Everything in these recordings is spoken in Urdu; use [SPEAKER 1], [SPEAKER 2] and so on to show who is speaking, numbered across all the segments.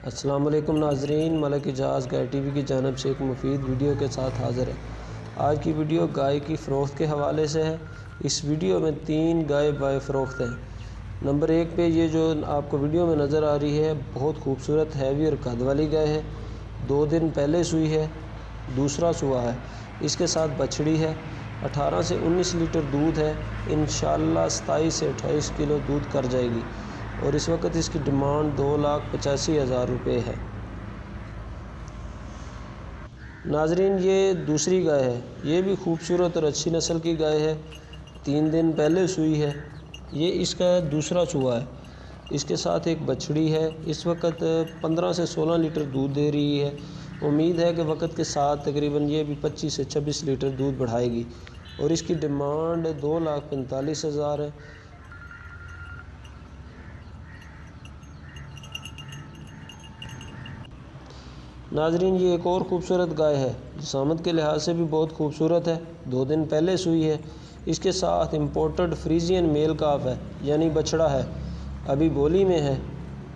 [SPEAKER 1] السلام علیکم ناظرین، ملک اجاز گائے ٹی وی کی جانب سے ایک مفید ویڈیو کے ساتھ حاضر ہے۔ آج کی ویڈیو گائے کی فروخت کے حوالے سے ہے۔ اس ویڈیو میں 3 گائے بائے فروخت ہیں۔ نمبر 1 پہ یہ جو آپ کو ویڈیو میں نظر آ رہی ہے بہت خوبصورت ہیوی اور قد والی گائے ہے، 2 دن پہلے سوئی ہے، دوسرا سوا ہے، اس کے ساتھ بچڑی ہے، 18 سے 19 لیٹر دودھ ہے، انشاءاللہ 27 سے 28 کلو دودھ کر جائے گی، اور اس وقت اس کی ڈیمانڈ 2,85,000 روپے ہے۔ ناظرین یہ دوسری گائے ہے، یہ بھی خوبصورت اور اچھی نسل کی گائے ہے، 3 دن پہلے سوئی ہے، یہ اس کا دوسرا سوا ہے، اس کے ساتھ ایک بچڑی ہے، اس وقت 15 سے 16 لیٹر دودھ دے رہی ہے، امید ہے کہ وقت کے ساتھ تقریباً یہ بھی 25 سے 26 لیٹر دودھ بڑھائے گی، اور اس کی ڈیمانڈ 2,45,000 ہے۔ ناظرین یہ ایک اور خوبصورت گائے ہے، جسامت کے لحاظ سے بھی بہت خوبصورت ہے، 2 دن پہلے سوئی ہے، اس کے ساتھ امپورٹڈ فریزین میل کاف ہے، یعنی بچڑا ہے، ابھی بولی میں ہے،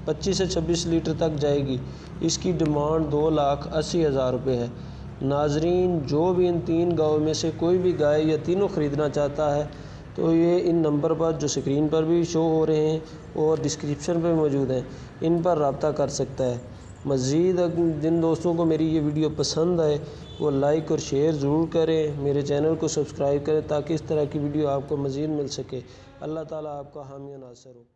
[SPEAKER 1] 25 سے 26 لیٹر تک جائے گی، اس کی ڈیمانڈ 2,80,000 روپے ہے۔ ناظرین جو بھی ان 3 گاؤں میں سے کوئی بھی گائے یا تینوں خریدنا چاہتا ہے تو یہ ان نمبر پر جو اسکرین پر بھی شو ہو رہے ہیں اور ڈسکرپشن پہ موجود ہیں، ان پر رابطہ کر سکتا ہے۔ مزید جن دوستوں کو میری یہ ویڈیو پسند آئے وہ لائک اور شیئر ضرور کریں، میرے چینل کو سبسکرائب کریں تاکہ اس طرح کی ویڈیو آپ کو مزید مل سکے۔ اللہ تعالیٰ آپ کا حامی و ناصر ہو۔